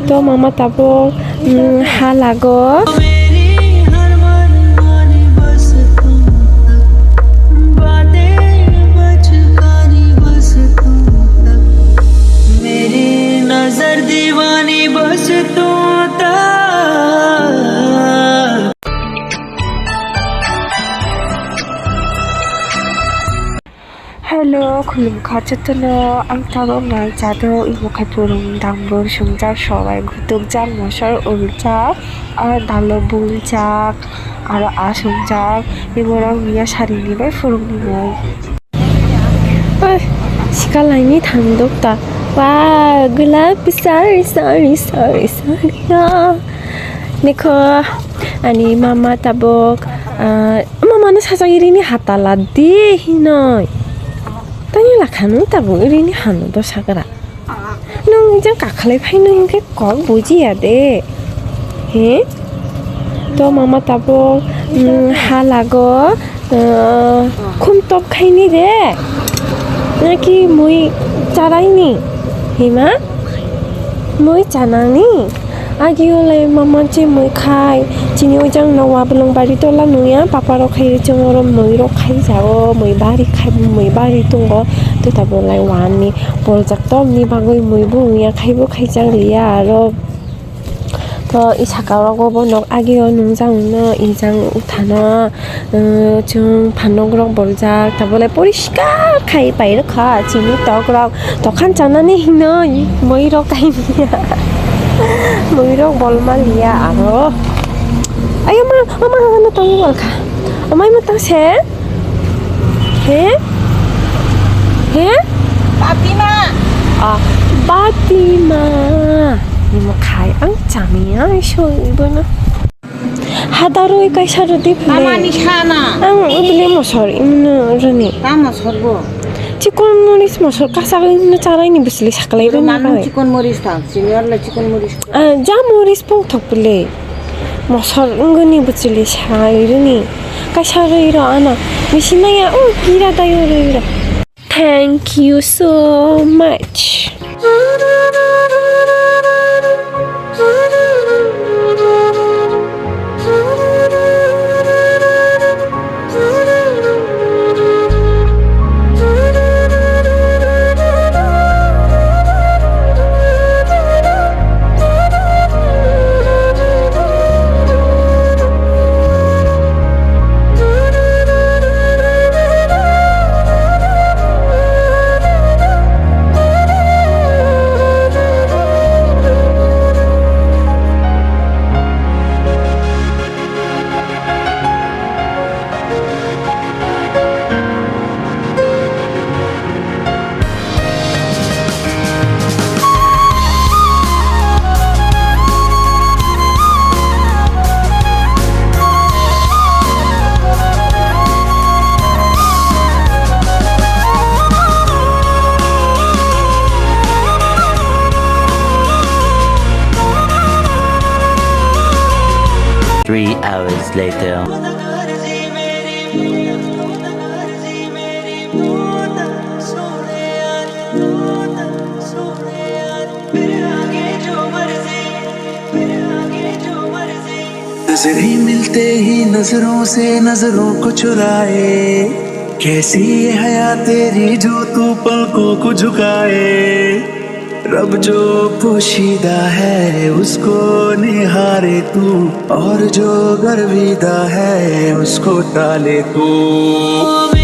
तो मामा tabok halago नजर दीवानी बस तू Hello, khulumkha chutlo ang taro ngai chado imukhai purung dambur sungjak সবাই gutukjak mosor uljak ar dalo buljak aro asungjak iborok mia sarini bai purungni moi oi sikalaini thangdokta wow gulabi sorry Niko ani mama tabok mama no sajak irini hatala di hinoi Tanya lah kamu tabu ini hanu do sagara. Nung jang kakalai pai nung ke kok buji ya de. He? To mama tabu halago kum top kai ni de. Naki mui carai ni. Hima? Mui cana ni. Agi oleh mama je mui khai. Cini ujang nawa belum bari tola nuya papa ro khai jengoro mui ro khai jao mui bari tunggo tu tabo lai wani boljak tom ni bagoi mui buya khai bo khai jang liya aro to isakaro go bonok agi o nungjang no injang uthana chung phanok rok boljak tabo lai poriskar khai pai ro kha chini tok rok tokhan chanani hino mui ro khai niya mui ro bolma liya aro Ayo mama ano tawag ka? Amay mo tang se? He? Fatima. Fatima. Ni mo kay ang chami ay show iba na. Hadaro ikay sa rodi pili. Mama ni khana. Ang ibili mo sorry ino rani. Tama sorbo. Chikon moris mo sor kasagay na charay ni bisli saklay rin na Manu chicken moris ta. Senior la chicken moris. Ja moris pong thokpili. Mosor ngani buchili shairni kashareiro ana mishinaya gira dayo Thank you so much Three hours later. नजर ही मिलते ही नजरों से नजरों को चुराए कैसी ये हया तेरी जो तू पलकों को झुकाए रब जो पोशीदा है उसको निहारे तू और जो गर्विदा है उसको टाले तू